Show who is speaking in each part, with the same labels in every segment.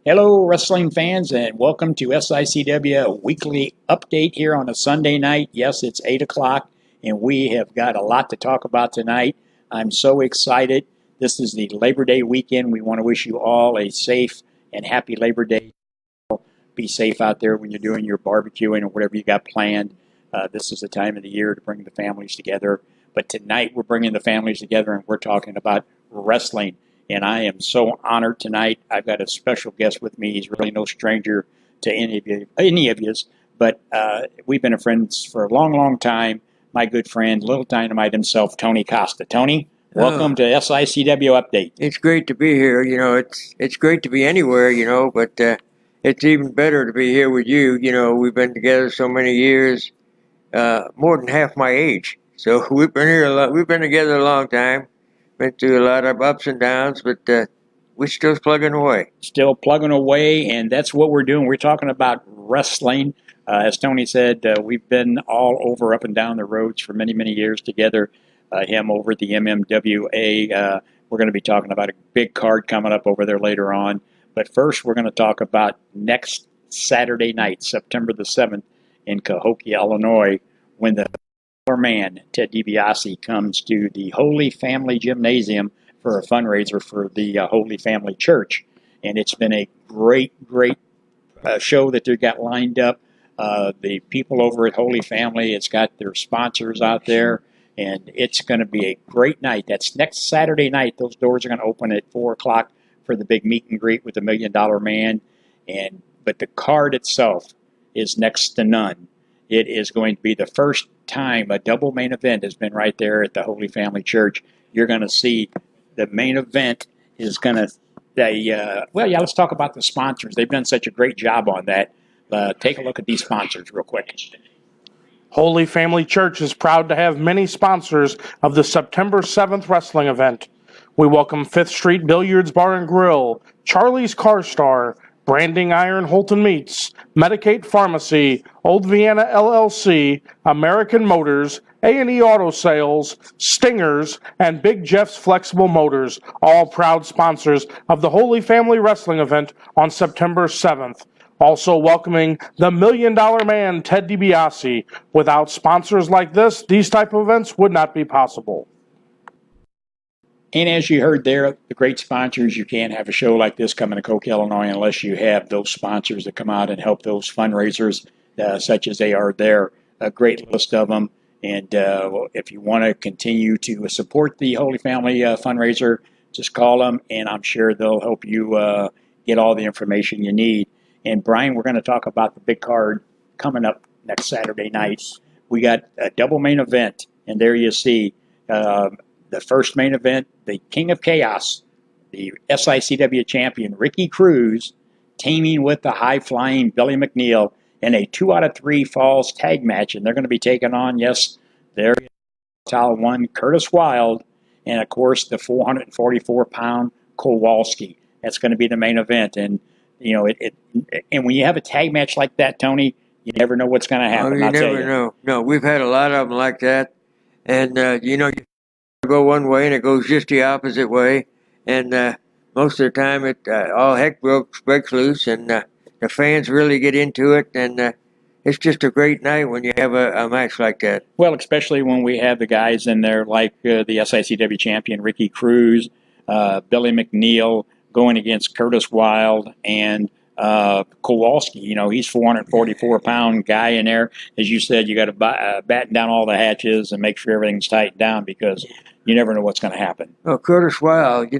Speaker 1: Hello, wrestling fans, and welcome to SICW Weekly Update here on a Sunday night. Yes, it's 8 o'clock, and we have got a lot to talk about tonight. I'm so excited. This is the Labor Day weekend. We want to wish you all a safe and happy Labor Day. Be safe out there when you're doing your barbecuing or whatever you got planned. This is the time of the year to bring the families together. But tonight, we're bringing the families together, and we're talking about wrestling. And I am so honored tonight. I've got a special guest with me. He's really no stranger to any of you, but we've been friends for a long, long time. My good friend, Little Dynamite himself, Tony Costa. Tony, welcome to SICW Update.
Speaker 2: It's great to be here. It's great to be anywhere, but it's even better to be here with you. We've been together so many years, more than half my age. So we've been here a lot. We've been together a long time. Been through a lot of ups and downs, but we're still plugging away.
Speaker 1: Still plugging away, and that's what we're doing. We're talking about wrestling. As Tony said, we've been all over, up and down the roads for many, many years together. Him over at the MMWA. We're going to be talking about a big card coming up over there later on. But first, we're going to talk about next Saturday night, September the 7th, in Cahokia, Illinois, when the man, Ted DiBiase, comes to the Holy Family Gymnasium for a fundraiser for the Holy Family Church. And it's been a great show that they've got lined up. The people over at Holy Family, it's got their sponsors out there, and it's going to be a great night. That's next Saturday night. Those doors are going to open at 4 o'clock for the big meet and greet with the $1 Million Man. But the card itself is next to none. It is going to be the first time a double main event has been right there at the Holy Family Church. You're going to see the main event is going to, let's talk about the sponsors. They've done such a great job on that. Take a look at these sponsors real quick.
Speaker 3: Holy Family Church is proud to have many sponsors of the September 7th wrestling event. We welcome 5th Street Billiards Bar and Grill, Charlie's Car Star, Branding Iron Holton Meats, Medicate Pharmacy, Old Vienna LLC, American Motors, A&E Auto Sales, Stingers, and Big Jeff's Flexible Motors, all proud sponsors of the Holy Family Wrestling event on September 7th. Also welcoming the $1 Million Man, Ted DiBiase. Without sponsors like this, these type of events would not be possible.
Speaker 1: And as you heard there, the great sponsors, you can't have a show like this coming to Coke, Illinois, unless you have those sponsors that come out and help those fundraisers, such as they are there. A great list of them. And if you want to continue to support the Holy Family fundraiser, just call them, and I'm sure they'll help you get all the information you need. And Brian, we're going to talk about the big card coming up next Saturday night. We got a double main event, and there you see the first main event, the King of Chaos, the SICW champion Ricky Cruz, teaming with the high-flying Billy McNeil in a 2-out-of-3 falls tag match. And they're going to be taking on, their Tile 1, Curtis Wilde, and, of course, the 444-pound Kowalski. That's going to be the main event. And, and when you have a tag match like that, Tony, you never know what's going to happen.
Speaker 2: You never know. No, we've had a lot of them like that. And, you go one way and it goes just the opposite way, and most of the time all heck breaks loose, and the fans really get into it, and it's just a great night when you have a match like that.
Speaker 1: Well, especially when we have the guys in there like the SICW champion Ricky Cruz, Billy McNeil going against Curtis Wilde, and Kowalski. He's 444-pound guy in there. As you said, you got to batten down all the hatches and make sure everything's tightened down, because you never know what's going to happen.
Speaker 2: Well, Curtis Wilde,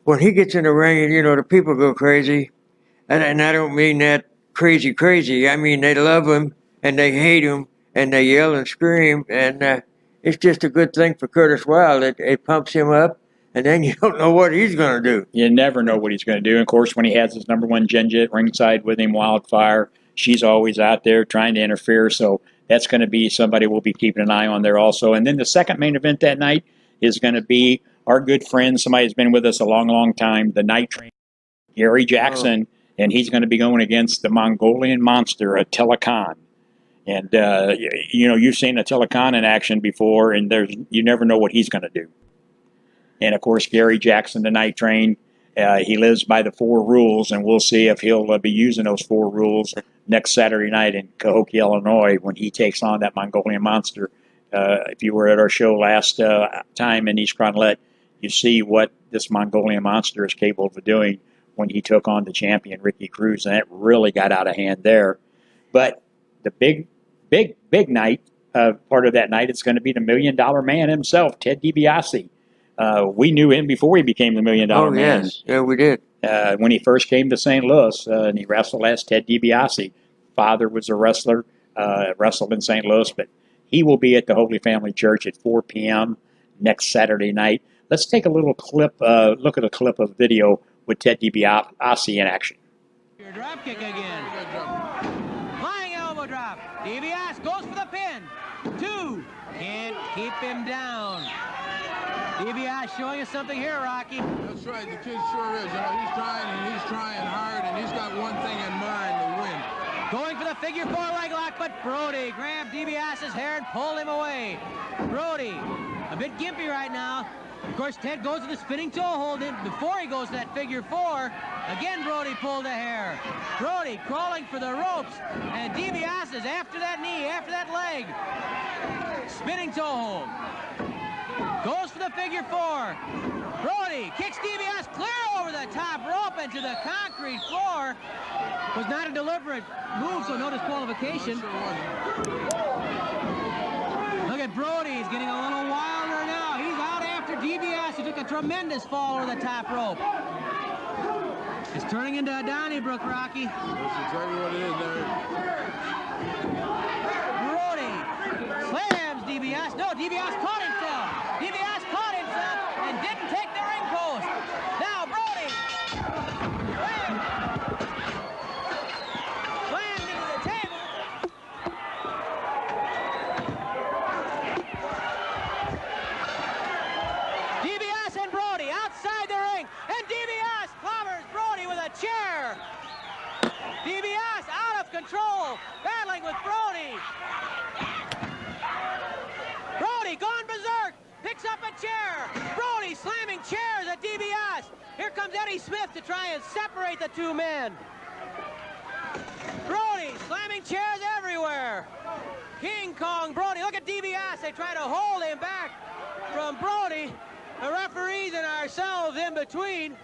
Speaker 2: when he gets in the ring, the people go crazy. And I don't mean that crazy. I mean, they love him and they hate him and they yell and scream. And it's just a good thing for Curtis Wilde. It pumps him up. And then you don't know what he's going to do.
Speaker 1: You never know what he's going to do. And of course, when he has his number one Ginger at ringside with him, Wildfire, she's always out there trying to interfere. So that's going to be somebody we'll be keeping an eye on there also. And then the second main event that night is going to be our good friend, somebody who's been with us a long, long time, the Night Train, Gary Jackson. And he's going to be going against the Mongolian monster, Attila Khan. And, you've seen Attila Khan in action before, and you never know what he's going to do. And, of course, Gary Jackson, the Night Train, He lives by the 4 rules, and we'll see if he'll be using those 4 rules next Saturday night in Cahokia, Illinois, when he takes on that Mongolian monster. If you were at our show last time in East Cronlet, you see what this Mongolian monster is capable of doing when he took on the champion, Ricky Cruz, and it really got out of hand there. But the big night, part of that night, it's going to be the $1 Million Man himself, Ted DiBiase. We knew him before he became the $1 Million Man.
Speaker 2: Yes. Yeah, we did.
Speaker 1: When he first came to St. Louis, and he wrestled as Ted DiBiase. Father was a wrestler, wrestled in St. Louis, but he will be at the Holy Family Church at 4 p.m. next Saturday night. Let's take a little clip, look at a clip of video with Ted DiBiase in action.
Speaker 4: Your drop kick again. Flying elbow drop. DiBiase goes for the pin. 2. Can't keep him down. DiBiase showing us something here, Rocky.
Speaker 5: That's right, the kid sure is. He's trying hard, and he's got one thing in mind, to win.
Speaker 4: Going for the figure 4 leg lock, but Brody grabbed DiBiase's hair and pulled him away. Brody, a bit gimpy right now. Of course, Ted goes to the spinning toe hold in before he goes to that figure 4. Again, Brody pulled the hair. Brody crawling for the ropes, and DiBiase is after that knee, after that leg. Spinning toe hold. Goes for the figure 4. Brody kicks DiBiase clear over the top rope into the concrete floor. Was not a deliberate move, so no disqualification. Look at Brody, he's getting a little wilder now. He's out after DiBiase, who took a tremendous fall over the top rope. It's turning into a Donnybrook, Rocky.
Speaker 5: That's exactly what it is there.
Speaker 4: Brody slams DiBiase. No, DiBiase caught himself. DiBiase caught himself and didn't take the ring post. Now Brody slammed into the table. DiBiase and Brody outside the ring, and DiBiase clobbers Brody with a chair. DiBiase out of control, battling with Brody. Brody gone berserk, picks up a chair. Brody slamming chairs at DiBiase. Here comes Eddie Smith to try and separate the 2 men. Brody slamming chairs everywhere. King Kong Brody, look at DiBiase. They try to hold him back from Brody. The referees and ourselves in between.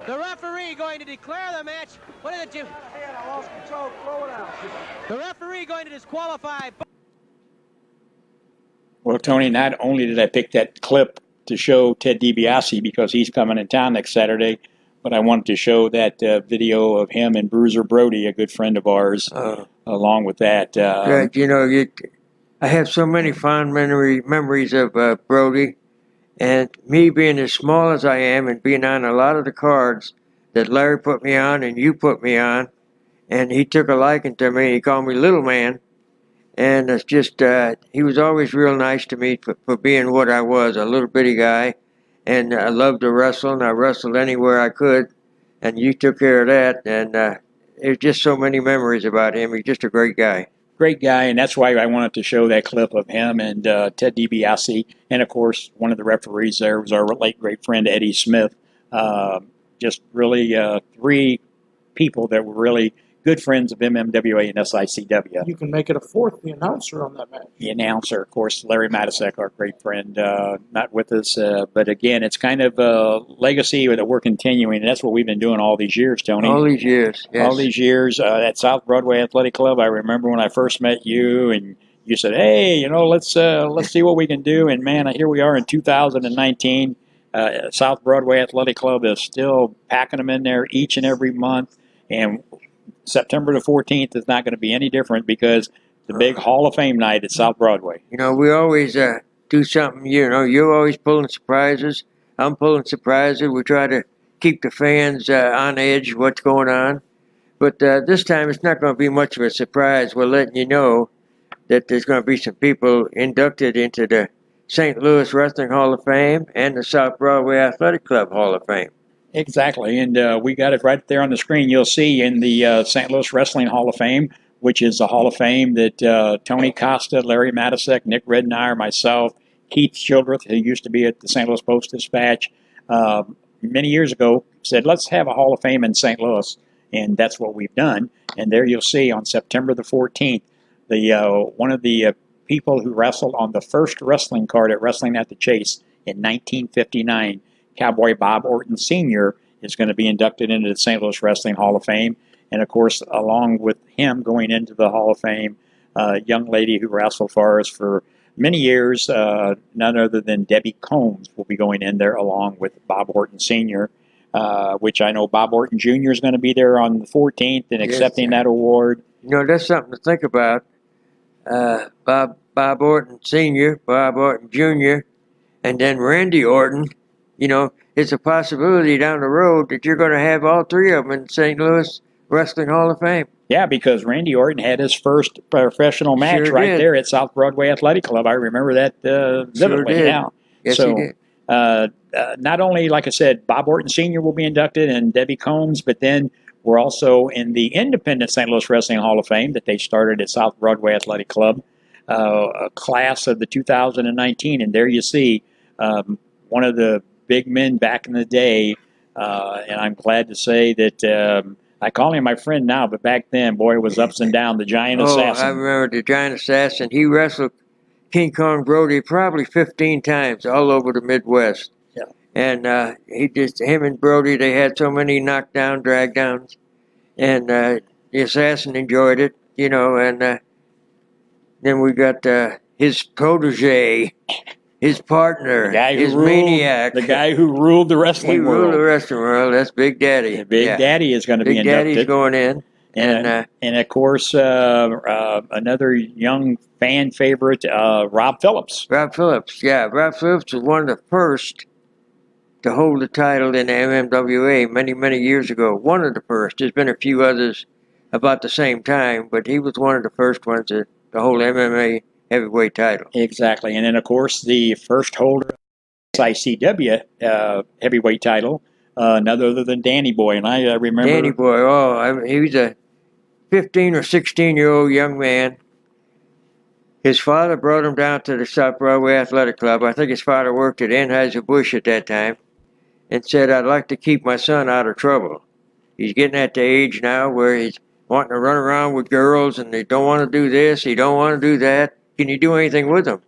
Speaker 4: The referee going to declare the match. What is it, Jim?
Speaker 6: I lost control. Throw it out.
Speaker 4: The referee going to disqualify.
Speaker 1: Well, Tony, not only did I pick that clip to show Ted DiBiase because he's coming in town next Saturday, but I wanted to show that video of him and Bruiser Brody, a good friend of ours, along with that.
Speaker 2: Right, I have so many fond memories of Brody, and me being as small as I am and being on a lot of the cards that Larry put me on and you put me on, and he took a liking to me. He called me Little Man, and it's just he was always real nice to me for being what I was, a little bitty guy, and I loved to wrestle, and I wrestled anywhere I could, and you took care of that, and there's just so many memories about him. He's just a great guy.
Speaker 1: Great guy, and that's why I wanted to show that clip of him and Ted DiBiase. And, of course, one of the referees there was our late great friend Eddie Smith. Just really 3 people that were really good friends of MMWA and SICW.
Speaker 3: You can make it a 4th, the announcer on that match.
Speaker 1: The announcer, of course, Larry Matisek, our great friend, not with us. But, again, it's kind of a legacy that we're continuing, and that's what we've been doing all these years, Tony.
Speaker 2: All these years, yes.
Speaker 1: All these years at South Broadway Athletic Club. I remember when I first met you, and you said, hey, let's see what we can do. And, man, here we are in 2019. South Broadway Athletic Club is still packing them in there each and every month. And September the 14th is not going to be any different because the big Hall of Fame night at South Broadway.
Speaker 2: We always do something, you're always pulling surprises. I'm pulling surprises. We try to keep the fans on edge what's going on. But this time it's not going to be much of a surprise. We're letting you know that there's going to be some people inducted into the St. Louis Wrestling Hall of Fame and the South Broadway Athletic Club Hall of Fame.
Speaker 1: Exactly, and we got it right there on the screen. You'll see in the St. Louis Wrestling Hall of Fame, which is the Hall of Fame that Tony Costa, Larry Matisek, Nick Redmeyer, myself, Keith Childreth, who used to be at the St. Louis Post-Dispatch, many years ago said, let's have a Hall of Fame in St. Louis. And that's what we've done. And there you'll see on September the 14th, one of the people who wrestled on the first wrestling card at Wrestling at the Chase in 1959, Cowboy Bob Orton Sr., is going to be inducted into the St. Louis Wrestling Hall of Fame. And, of course, along with him going into the Hall of Fame, a young lady who wrestled for us for many years, none other than Debbie Combs, will be going in there along with Bob Orton Sr., which I know Bob Orton Jr. is going to be there on the 14th and accepting that award.
Speaker 2: You know, that's something to think about. Bob Orton Sr., Bob Orton Jr., and then Randy Orton. You know, it's a possibility down the road that you're going to have all three of them in St. Louis Wrestling Hall of Fame.
Speaker 1: Yeah, because Randy Orton had his first professional match there at South Broadway Athletic Club. I remember that vividly.
Speaker 2: Sure did.
Speaker 1: Yeah.
Speaker 2: Yes,
Speaker 1: so,
Speaker 2: he did.
Speaker 1: Not only, like I said, Bob Orton Sr. will be inducted and Debbie Combs, but then we're also in the Independent St. Louis Wrestling Hall of Fame that they started at South Broadway Athletic Club, a class of the 2019. And there you see one of the big men back in the day, and I'm glad to say that I call him my friend now, but back then, boy, it was ups and downs, the Giant Assassin.
Speaker 2: I remember the Giant Assassin. He wrestled King Kong Brody probably 15 times all over the Midwest.
Speaker 1: Yeah.
Speaker 2: And him and Brody, they had so many knockdown, drag downs. And the Assassin enjoyed it, you know, and then we got his protege, his partner, his maniac.
Speaker 1: The guy who ruled the wrestling world.
Speaker 2: He ruled the wrestling world. That's Big Daddy.
Speaker 1: Big Daddy is going to be inducted.
Speaker 2: Big Daddy's going in.
Speaker 1: And of course, another young fan favorite, Rob Phillips.
Speaker 2: Rob Phillips, yeah. Rob Phillips was one of the first to hold the title in the MMWA many, many years ago. One of the first. There's been a few others about the same time, but he was one of the first ones to hold MMA heavyweight title.
Speaker 1: Exactly. And then, of course, the first holder of the SICW heavyweight title, none other than Danny Boy. And I remember...
Speaker 2: Danny Boy, he was a 15 or 16-year-old young man. His father brought him down to the South Broadway Athletic Club. I think his father worked at Anheuser-Busch at that time, and said, I'd like to keep my son out of trouble. He's getting at the age now where he's wanting to run around with girls, and they don't want to do this, he don't want to do that. Can you do anything with him?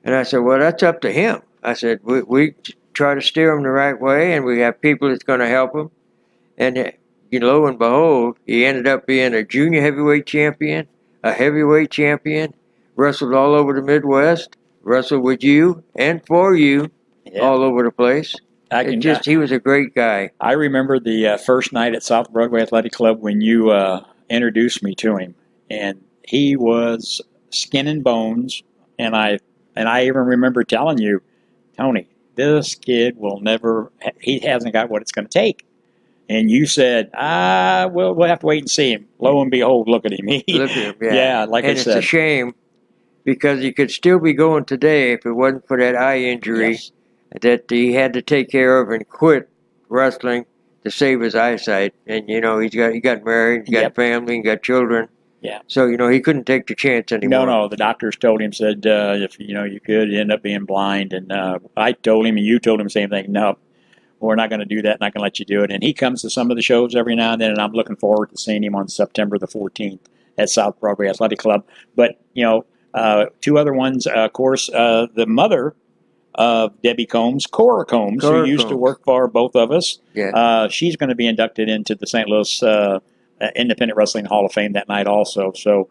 Speaker 2: And I said, well, that's up to him. I said, we try to steer him the right way, and we have people that's going to help him. And lo and behold, he ended up being a junior heavyweight champion, a heavyweight champion, wrestled all over the Midwest, wrestled with you and for you all over the place. He was a great guy.
Speaker 1: I remember the first night at South Broadway Athletic Club when you introduced me to him, and he was skin and bones, and I even remember telling you, Tony, this kid he hasn't got what it's going to take. And you said, we'll have to wait and see him. Lo and behold, look at him.
Speaker 2: Look at him, yeah.
Speaker 1: Yeah, like I said.
Speaker 2: And it's a shame, because he could still be going today if it wasn't for that eye injury that he had to take care of and quit wrestling to save his eyesight. And, you know, he got married, he got a family, he got children.
Speaker 1: Yeah.
Speaker 2: So, you know, he couldn't take the chance anymore.
Speaker 1: No, the doctors told him, said, if, you could end up being blind. And I told him, and you told him the same thing. No, we're not going to do that, not going to let you do it. And he comes to some of the shows every now and then, and I'm looking forward to seeing him on September the 14th at South Broadway Athletic Club. But, two other ones, of course, the mother of Debbie Combs, Cora Combs, who used to work for both of us.
Speaker 2: Yeah.
Speaker 1: She's going to be inducted into the St. Louis Independent Wrestling Hall of Fame that night also. So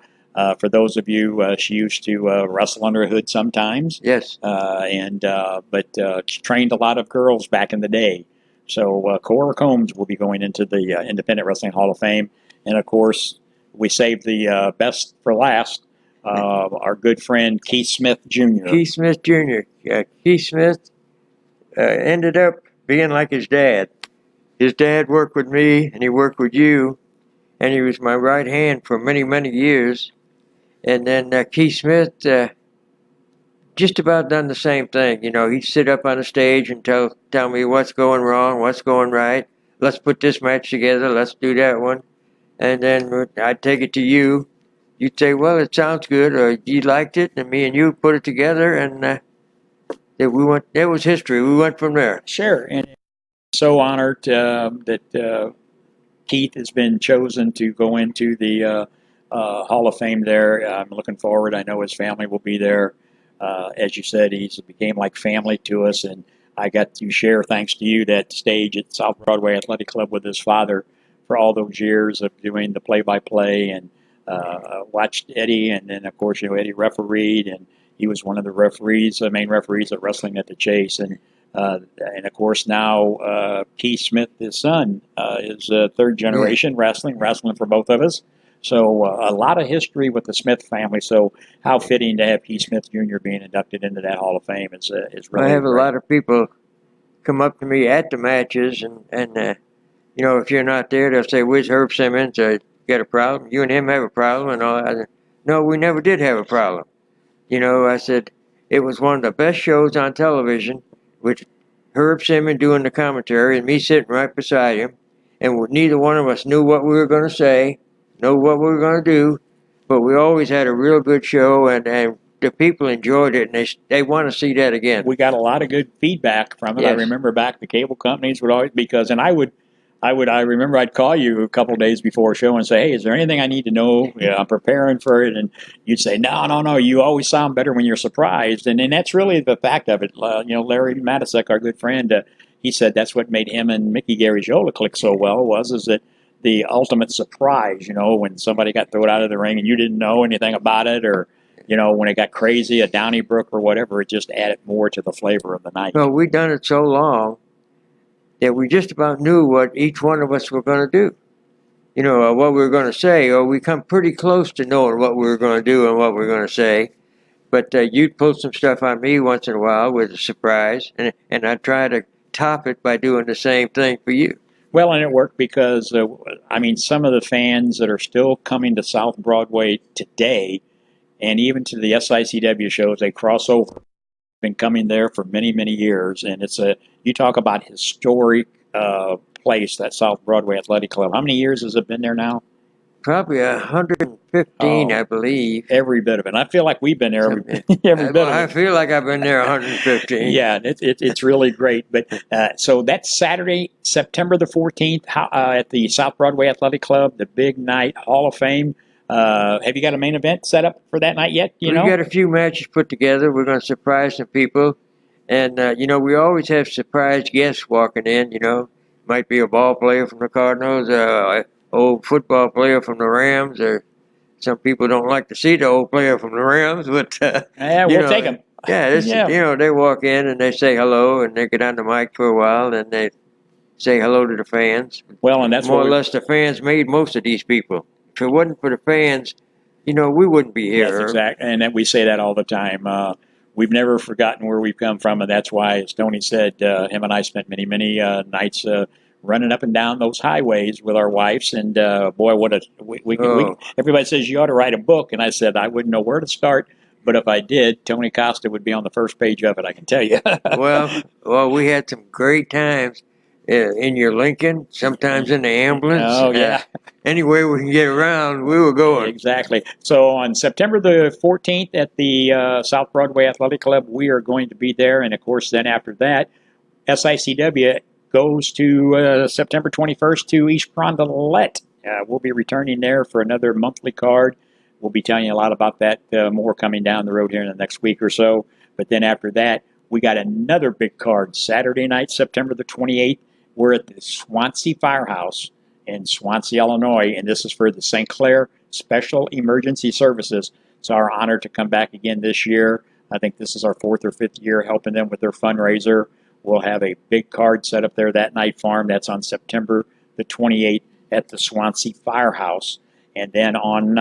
Speaker 1: for those of you, she used to wrestle under a hood sometimes.
Speaker 2: Yes.
Speaker 1: But she trained a lot of girls back in the day. So Cora Combs will be going into the Independent Wrestling Hall of Fame. And, of course, we saved the best for last. Our good friend Keith Smith Jr.
Speaker 2: Keith Smith Jr. Yeah, Keith Smith ended up being like his dad. His dad worked with me, and he worked with you, and he was my right hand for many, many years. And then Keith Smith just about done the same thing. You know, he'd sit up on the stage and tell me what's going wrong, what's going right. Let's put this match together. Let's do that one. And then I'd take it to you. You'd say, well, it sounds good, or you liked it, and me and you put it together, and that we went. That was history. We went from there.
Speaker 1: Sure, and so honored that Keith has been chosen to go into the Hall of Fame there. I'm looking forward. I know his family will be there. As you said, he's became like family to us, and I got to share, thanks to you, that stage at South Broadway Athletic Club with his father for all those years of doing the play-by-play, and watched Eddie, and then, of course, Eddie refereed, and he was one of the referees, the main referees at Wrestling at the Chase, and of course now Keith Smith, his son, is third generation wrestling for both of us. So a lot of history with the Smith family. So how fitting to have Keith Smith Jr. being inducted into that Hall of Fame is really.
Speaker 2: I have
Speaker 1: great.
Speaker 2: a lot of people come up to me at the matches, and you know, if you're not there, they'll say, "Where's Herb Simmons? Got a problem? You and him have a problem?" And all. I said, "No, we never did have a problem." You know, I said it was one of the best shows on television, with Herb Simmons doing the commentary and me sitting right beside him, and neither one of us knew what we were going to say, know what we were going to do, but we always had a real good show, and the people enjoyed it, and they want to see that again.
Speaker 1: We got a lot of good feedback from it.
Speaker 2: Yes.
Speaker 1: I remember back the cable companies would always, because, and I remember I'd call you a couple of days before a show and say, "Hey, is there anything I need to know? Yeah, I'm preparing for it." And you'd say, No. You always sound better when you're surprised." And that's really the fact of it. Larry Matisek, our good friend, he said that's what made him and Mickey Garagiola click so well, is that the ultimate surprise, when somebody got thrown out of the ring and you didn't know anything about it, or, when it got crazy, a Donnybrook or whatever, it just added more to the flavor of the night.
Speaker 2: Well, we'd done it so long that we just about knew what each one of us were going to do. What we were going to say, or we come pretty close to knowing what we were going to do and what we were going to say. But you'd pull some stuff on me once in a while with a surprise, and I'd try to top it by doing the same thing for you.
Speaker 1: Well, and it worked because, some of the fans that are still coming to South Broadway today, and even to the SICW shows, they cross over. Been coming there for many, many years, and you talk about historic place, that South Broadway Athletic Club. How many years has it been there now?
Speaker 2: Probably 115, I believe.
Speaker 1: Every bit of it. I feel like we've been there every bit of it.
Speaker 2: I feel like I've been there 115.
Speaker 1: Yeah, it's really great. But so that's Saturday, September the 14th, at the South Broadway Athletic Club, the big night, Hall of Fame. Have you got a main event set up for that night yet?
Speaker 2: We've got a few matches put together. We're going to surprise some people. And, we always have surprise guests walking in, Might be a ball player from the Cardinals, old football player from the Rams, or some people don't like to see the old player from the Rams, but
Speaker 1: we'll take them.
Speaker 2: Yeah, they walk in and they say hello, and they get on the mic for a while, and they say hello to the fans.
Speaker 1: Well, and that's
Speaker 2: more or less the fans made most of these people. If it wasn't for the fans, we wouldn't be here.
Speaker 1: Yes, exactly, and we say that all the time. We've never forgotten where we've come from, and that's why, as Tony said, him and I spent many, many nights running up and down those highways with our wives. And boy, everybody says you ought to write a book, and I said I wouldn't know where to start. But if I did, Tony Costa would be on the first page of it, I can tell you.
Speaker 2: well, we had some great times in your Lincoln, sometimes in the ambulance.
Speaker 1: Oh, yeah.
Speaker 2: Anywhere we can get around, we were going.
Speaker 1: Exactly. So on September the 14th at the South Broadway Athletic Club, we are going to be there. And, of course, then after that, SICW goes to September 21st to East Rondelet. We'll be returning there for another monthly card. We'll be telling you a lot about that more coming down the road here in the next week or so. But then after that, we got another big card. Saturday night, September the 28th, we're at the Swansea Firehouse in Swansea, Illinois, and this is for the St. Clair Special Emergency Services. It's our honor to come back again this year. I think this is our 4th or 5th year helping them with their fundraiser. We'll have a big card set up there that night for them. That's on September the 28th at the Swansea Firehouse. And then on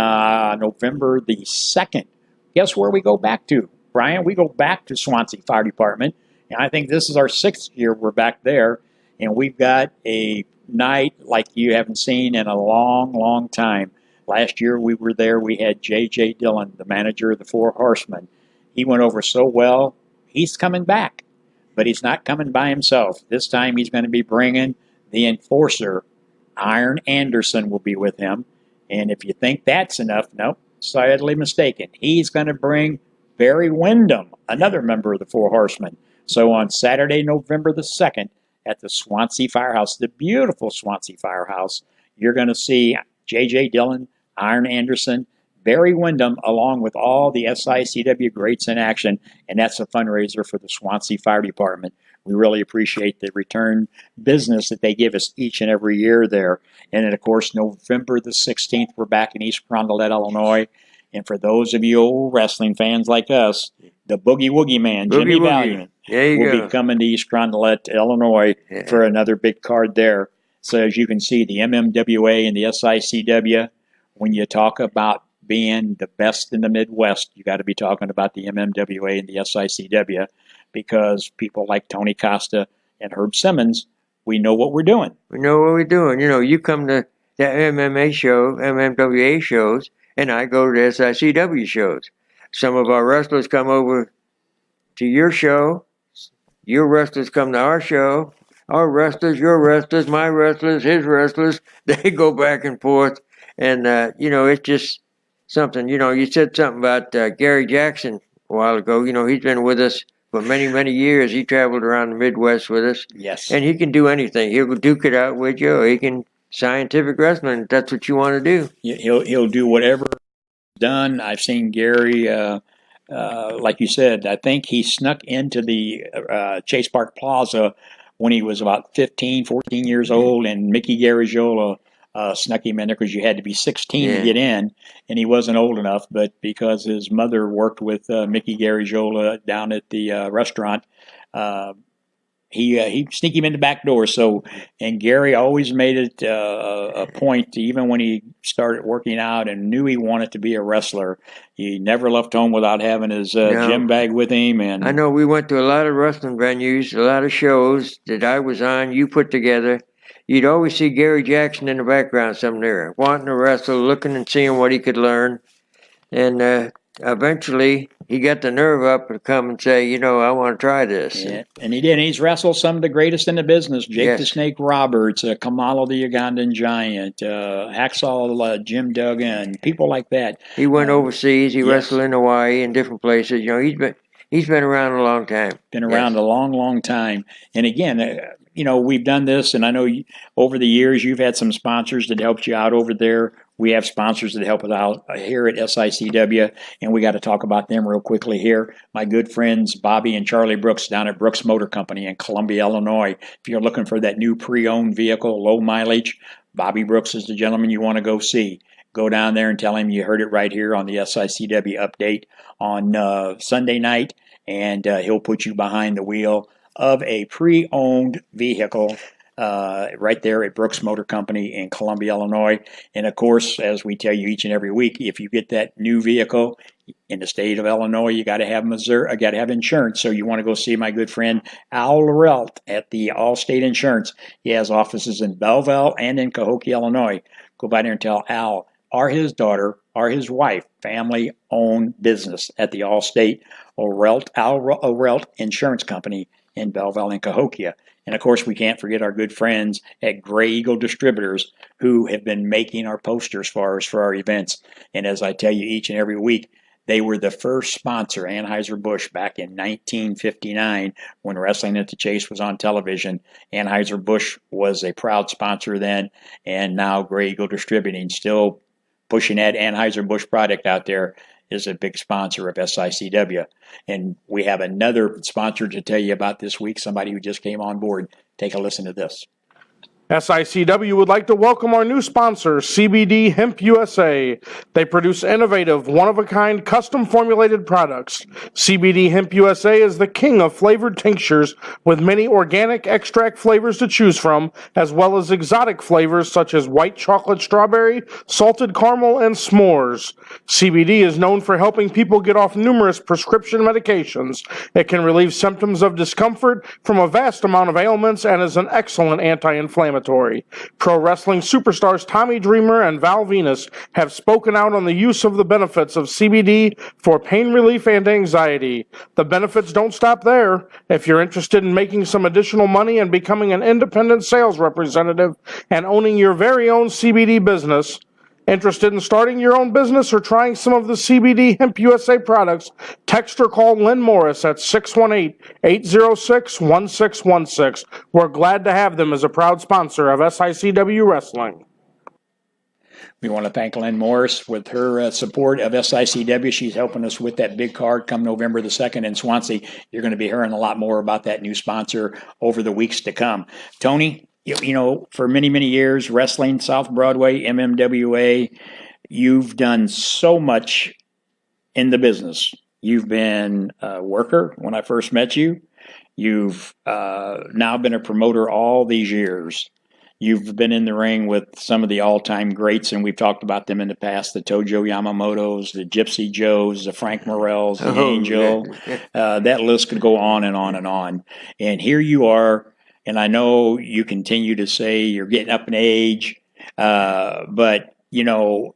Speaker 1: November the 2nd, guess where we go back to, Brian? We go back to Swansea Fire Department. And I think this is our 6th year we're back there. And we've got a night like you haven't seen in a long, long time. Last year we were there. We had J.J. Dillon, the manager of the Four Horsemen. He went over so well. He's coming back. But he's not coming by himself. This time he's going to be bringing the enforcer. Iron Anderson will be with him. And if you think that's enough, nope, sadly mistaken. He's going to bring Barry Windham, another member of the Four Horsemen. So on Saturday, November the 2nd, at the Swansea Firehouse, the beautiful Swansea Firehouse, you're going to see J.J. Dillon, Iron Anderson, Barry Windham, along with all the SICW greats in action, and that's a fundraiser for the Swansea Fire Department. We really appreciate the return business that they give us each and every year there. And then, of course, November the 16th, we're back in East Carondelet, Illinois. And for those of you old wrestling fans like us, the Boogie Woogie Man,
Speaker 2: Boogie
Speaker 1: Jimmy
Speaker 2: Woogie.
Speaker 1: Valiant,
Speaker 2: There you
Speaker 1: will
Speaker 2: go.
Speaker 1: be coming to East Carondelet, Illinois, for another big card there. So as you can see, the MMWA and the SICW, when you talk about being the best in the Midwest, you got to be talking about the MMWA and the SICW, because people like Tony Costa and Herb Simmons, we know what we're doing.
Speaker 2: We know what we're doing. You know, you come to the MMA show, MMWA shows, and I go to the SICW shows. Some of our wrestlers come over to your show. Your wrestlers come to our show. Our wrestlers, your wrestlers, my wrestlers, his wrestlers, they go back and forth. And, you know, it's just something. You know, you said something about Gary Jackson a while ago. You know, he's been with us for many, many years. He traveled around the Midwest with us.
Speaker 1: Yes.
Speaker 2: And he can do anything. He'll duke it out with you, or he can scientific wrestling if that's what you want to do.
Speaker 1: He'll do whatever done. I've seen Gary, like you said, I think he snuck into the Chase Park Plaza when he was about 15, 14 years old, and Mickey Garagiola snuck him in there because you had to be 16 to get in, and he wasn't old enough, but because his mother worked with Mickey Garagiola down at the restaurant, he sneaked him in the back door. So, and Gary always made it a point, even when he started working out and knew he wanted to be a wrestler, he never left home without having his gym bag with him. And
Speaker 2: I know we went to a lot of wrestling venues, a lot of shows that I was on, you put together. You'd always see Gary Jackson in the background somewhere, wanting to wrestle, looking and seeing what he could learn. And eventually, he got the nerve up to come and say, you know, I want to try this.
Speaker 1: Yeah, and he did. He's wrestled some of the greatest in the business. Jake the Snake Roberts, Kamala the Ugandan Giant, Hacksaw Jim Duggan, people like that.
Speaker 2: He went overseas. He wrestled in Hawaii and different places. You know, he's been around a long time.
Speaker 1: Been around a long, long time. And again, you know, we've done this, and I know over the years you've had some sponsors that helped you out over there. We have sponsors that help us out here at SICW, and we got to talk about them real quickly here. My good friends Bobby and Charlie Brooks down at Brooks Motor Company in Columbia, Illinois. If you're looking for that new pre-owned vehicle, low mileage, Bobby Brooks is the gentleman you want to go see. Go down there and tell him you heard it right here on the SICW update on Sunday night, and he'll put you behind the wheel of a pre-owned vehicle right there at Brooks Motor Company in Columbia, Illinois. And of course, as we tell you each and every week, if you get that new vehicle in the state of Illinois, you got to have got to have insurance. So you want to go see my good friend Al Lorelt at the Allstate Insurance. He has offices in Belleville and in Cahokia, Illinois. Go by there and tell Al or his daughter or his wife, family-owned business at the Allstate Al Lorelt Insurance Company in Belleville and Cahokia. And of course, we can't forget our good friends at Gray Eagle Distributors, who have been making our posters for us for our events. And as I tell you each and every week, they were the first sponsor, Anheuser-Busch, back in 1959 when Wrestling at the Chase was on television. Anheuser-Busch was a proud sponsor then, and now Gray Eagle Distributing, still pushing that Anheuser-Busch product out there, is a big sponsor of SICW. And we have another sponsor to tell you about this week, somebody who just came on board. Take a listen to this.
Speaker 3: SICW would like to welcome our new sponsor, CBD Hemp USA. They produce innovative, one-of-a-kind, custom-formulated products. CBD Hemp USA is the king of flavored tinctures with many organic extract flavors to choose from, as well as exotic flavors such as white chocolate strawberry, salted caramel, and s'mores. CBD is known for helping people get off numerous prescription medications. It can relieve symptoms of discomfort from a vast amount of ailments and is an excellent anti-inflammatory. Pro wrestling superstars Tommy Dreamer and Val Venus have spoken out on the use of the benefits of CBD for pain relief and anxiety. The benefits don't stop there. If you're interested in making some additional money and becoming an independent sales representative and owning your very own CBD business, Interested in starting your own business or trying some of the CBD Hemp USA products? Text or call Lynn Morris at 618-806-1616. We're glad to have them as a proud sponsor of SICW Wrestling.
Speaker 1: We want to thank Lynn Morris with her support of SICW. She's helping us with that big card come November the 2nd in Swansea. You're going to be hearing a lot more about that new sponsor over the weeks to come. Tony, you know, for many, many years, wrestling, South Broadway, MMWA, you've done so much in the business. You've been a worker when I first met you. You've now been a promoter all these years. You've been in the ring with some of the all-time greats, and we've talked about them in the past, the Tojo Yamamotos, the Gypsy Joes, the Frank Morels, the Angel.
Speaker 2: Yeah.
Speaker 1: That list could go on and on and on. And here you are, and I know you continue to say you're getting up in age, but, you know,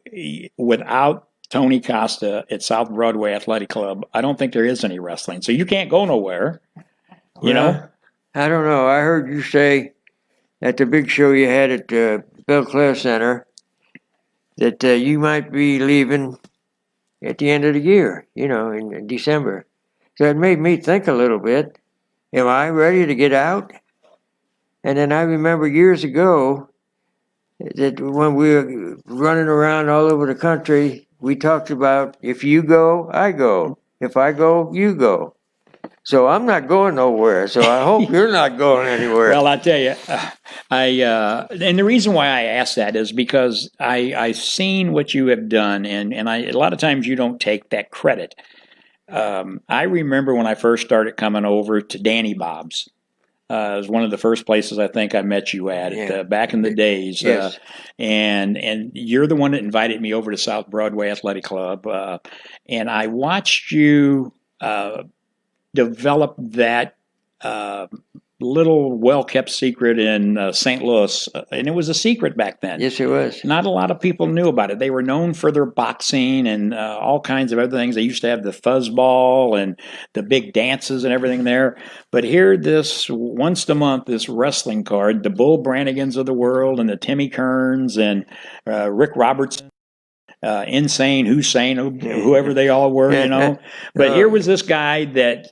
Speaker 1: without Tony Costa at South Broadway Athletic Club, I don't think there is any wrestling. So you can't go nowhere, you know?
Speaker 2: I don't know. I heard you say at the big show you had at the Bell Claire Center that you might be leaving at the end of the year, you know, in December. So it made me think a little bit. Am I ready to get out? And then I remember years ago that when we were running around all over the country, we talked about if you go, I go. If I go, you go. So I'm not going nowhere. So I hope you're not going anywhere.
Speaker 1: Well, I tell you, and the reason why I ask that is because I've seen what you have done, and a lot of times you don't take that credit. I remember when I first started coming over to Danny Bob's. It was one of the first places I think I met you at back in the days.
Speaker 2: Yes.
Speaker 1: And you're the one that invited me over to South Broadway Athletic Club. And I watched you develop that little well-kept secret in St. Louis. And it was a secret back then.
Speaker 2: Yes, it was.
Speaker 1: Not a lot of people knew about it. They were known for their boxing and all kinds of other things. They used to have the fuzzball and the big dances and everything there. But here, this once a month, this wrestling card, the Bull Brannigans of the world and the Timmy Kearns and Rick Robertson, Insane, Hussein, whoever they all were, you know. But here was this guy that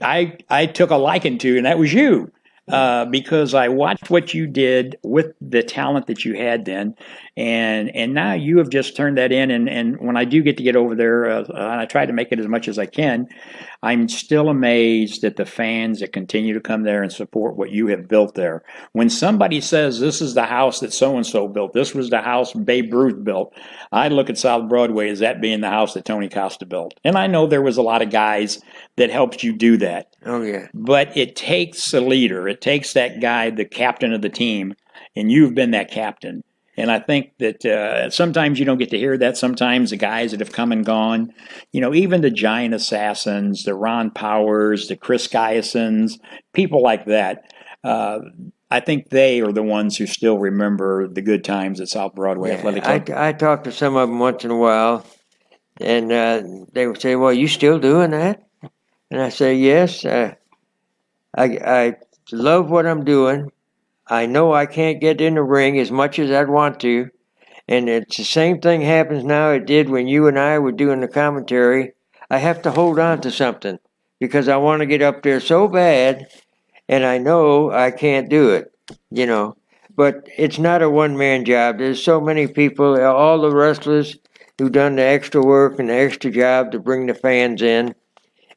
Speaker 1: I took a liking to, and that was you. Because I watched what you did with the talent that you had then, and now you have just turned that in. And when I do get to get over there, and I try to make it as much as I can, I'm still amazed at the fans that continue to come there and support what you have built there. When somebody says this is the house that so-and-so built, this was the house Babe Ruth built, I look at South Broadway as that being the house that Tony Costa built. And I know there was a lot of guys that helped you do that.
Speaker 2: Oh, yeah.
Speaker 1: But it takes a leader. It takes that guy, the captain of the team, and you've been that captain. And I think that sometimes you don't get to hear that. Sometimes the guys that have come and gone, you know, even the Giant Assassins, the Ron Powers, the Chris Guyasons, people like that, I think they are the ones who still remember the good times at South Broadway Athletic Club.
Speaker 2: I talk to some of them once in a while, and they would say, well, you still doing that? And I say, yes, I love what I'm doing. I know I can't get in the ring as much as I'd want to. And it's the same thing happens now it did when you and I were doing the commentary. I have to hold on to something because I want to get up there so bad, and I know I can't do it, you know. But it's not a one-man job. There's so many people, all the wrestlers who've done the extra work and the extra job to bring the fans in.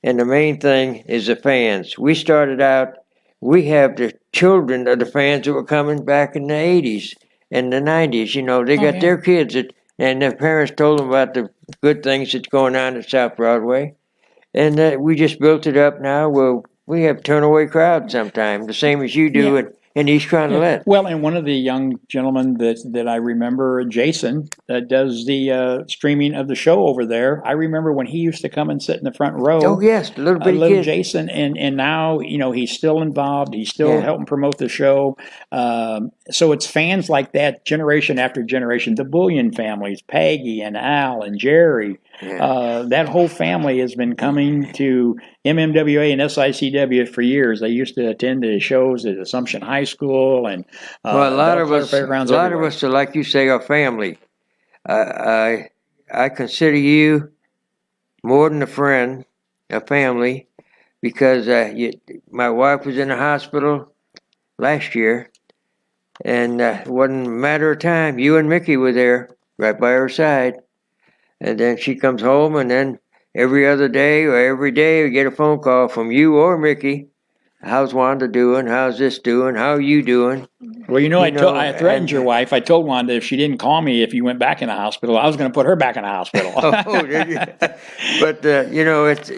Speaker 2: And the main thing is the fans. We started out, we have the children of the fans that were coming back in the 80s and the 90s. You know, they got their kids, and their parents told them about the good things that's going on at South Broadway. And we just built it up now where we have turn-away crowds sometimes, the same as you do in East Cronolette.
Speaker 1: Well, and one of the young gentlemen that I remember, Jason, that does the streaming of the show over there. I remember when he used to come and sit in the front row.
Speaker 2: Oh, yes, the little bitty kid.
Speaker 1: Jason, and now, you know, he's still involved. He's still helping promote the show. So it's fans like that, generation after generation. The Bullion families, Peggy and Al and Jerry. That whole family has been coming to MMWA and SICW for years. They used to attend the shows at Assumption High School and
Speaker 2: well, a lot of us
Speaker 1: are like you say,
Speaker 2: are family. I I consider you more than a friend, a family, because my wife was in the hospital last year, and it wasn't a matter of time. You and Mickey were there, right by her side, and then she comes home, and then every other day or every day we get a phone call from you or Mickey. How's Wanda doing? How's this doing? How are you doing?
Speaker 1: Well, I threatened
Speaker 2: and-
Speaker 1: your wife. I told Wanda if she didn't call me if you went back in the hospital, I was going to put her back in the hospital.
Speaker 2: Oh, did you? But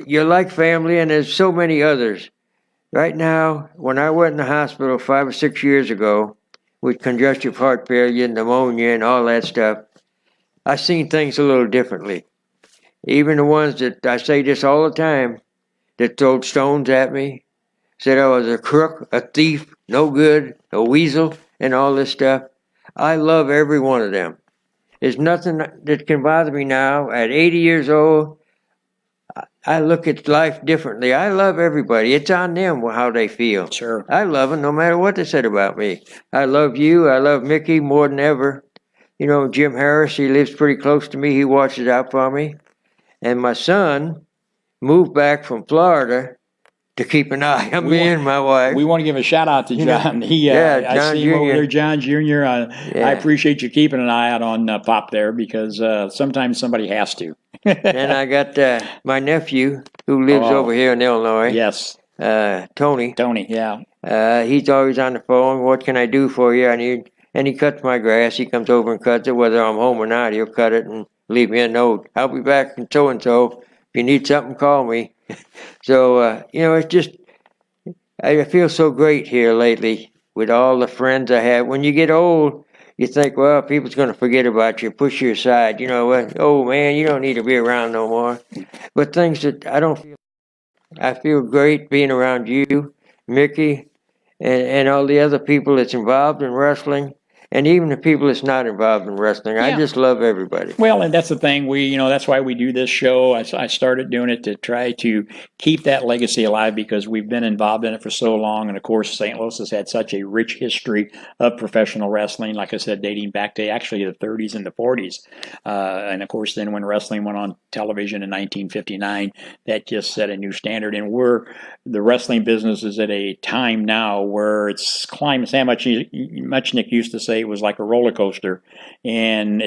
Speaker 2: you're like family, and there's so many others. Right now, when I went in the hospital 5 or 6 years ago with congestive heart failure, pneumonia, and all that stuff, I seen things a little differently. Even the ones that I say this all the time, that throwed stones at me, said I was a crook, a thief, no good, a weasel, and all this stuff. I love every one of them. There's nothing that can bother me now. At 80 years old, I look at life differently. I love everybody. It's on them how they feel.
Speaker 1: Sure.
Speaker 2: I love them no matter what they said about me. I love you. I love Mickey more than ever. Jim Harris, he lives pretty close to me. He watches out for me. And my son moved back from Florida to keep an eye on me and my wife.
Speaker 1: We want to give a shout out to John.
Speaker 2: John
Speaker 1: I see him over
Speaker 2: Jr.
Speaker 1: there, John Jr. I appreciate you keeping an eye out on Pop there because sometimes somebody has to.
Speaker 2: And I got my nephew who lives over here in Illinois.
Speaker 1: Yes.
Speaker 2: Tony.
Speaker 1: Tony, yeah.
Speaker 2: He's always on the phone. What can I do for you? And he cuts my grass. He comes over and cuts it. Whether I'm home or not, he'll cut it and leave me a note. I'll be back in so-and-so. If you need something, call me. So, it's just, I feel so great here lately with all the friends I have. When you get old, you think, well, people's going to forget about you, push you aside. Oh, man, you don't need to be around no more. But things that I feel great being around you, Mickey, and all the other people that's involved in wrestling, and even the people that's not involved in wrestling. I just love everybody.
Speaker 1: Well, and that's the thing. That's why we do this show. I started doing it to try to keep that legacy alive because we've been involved in it for so long. And of course, St. Louis has had such a rich history of professional wrestling, like I said, dating back to actually the 30s and the 40s. And of course, then when wrestling went on television in 1959, that just set a new standard. And the wrestling business is at a time now where it's climbing. Sam Muchnick used to say it was like a roller coaster, and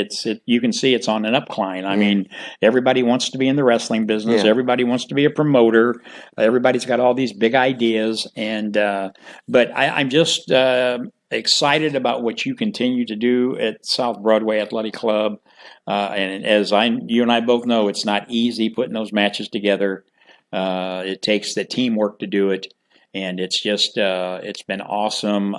Speaker 1: you can see it's on an upcline. I mean, everybody wants to be in the wrestling business.
Speaker 2: Yeah.
Speaker 1: Everybody wants to be a promoter. Everybody's got all these big ideas, but I'm just excited about what you continue to do at South Broadway Athletic Club. And as you and I both know, it's not easy putting those matches together. It takes the teamwork to do it, and it's just it's been awesome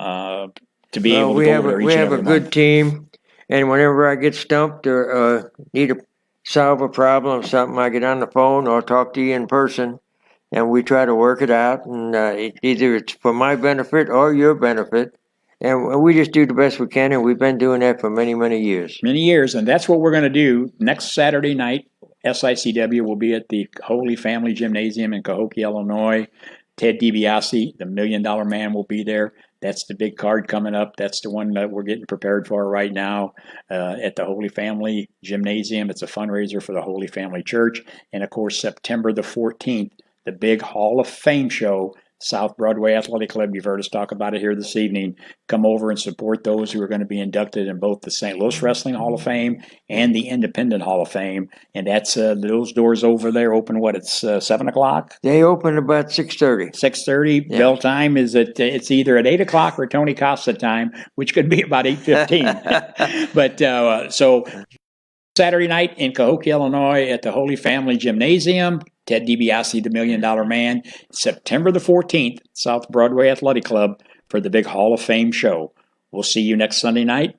Speaker 1: to be able to go over there each
Speaker 2: we
Speaker 1: and
Speaker 2: have a
Speaker 1: every
Speaker 2: good
Speaker 1: month.
Speaker 2: team, and whenever I get stumped or need to solve a problem or something, I get on the phone or talk to you in person, and we try to work it out. And either it's for my benefit or your benefit, and we just do the best we can. And we've been doing that for many, many years.
Speaker 1: Many years, and that's what we're going to do next Saturday night. SICW will be at the Holy Family Gymnasium in Cahokia, Illinois. Ted DiBiase, the $1 Million Man, will be there. That's the big card coming up. That's the one that we're getting prepared for right now at the Holy Family Gymnasium. It's a fundraiser for the Holy Family Church. And, of course, September the 14th, the big Hall of Fame show, South Broadway Athletic Club. You've heard us talk about it here this evening. Come over and support those who are going to be inducted in both the St. Louis Wrestling Hall of Fame and the Independent Hall of Fame. And that's those doors over there open, it's 7 o'clock?
Speaker 2: They open about 6:30.
Speaker 1: 6:30.
Speaker 2: Yeah.
Speaker 1: Bell time is it's either at 8 o'clock or Tony Costa time, which could be about 8:15. But so Saturday night in Cahokia, Illinois at the Holy Family Gymnasium. Ted DiBiase, the $1 Million Man. September the 14th, South Broadway Athletic Club for the big Hall of Fame show. We'll see you next Sunday night.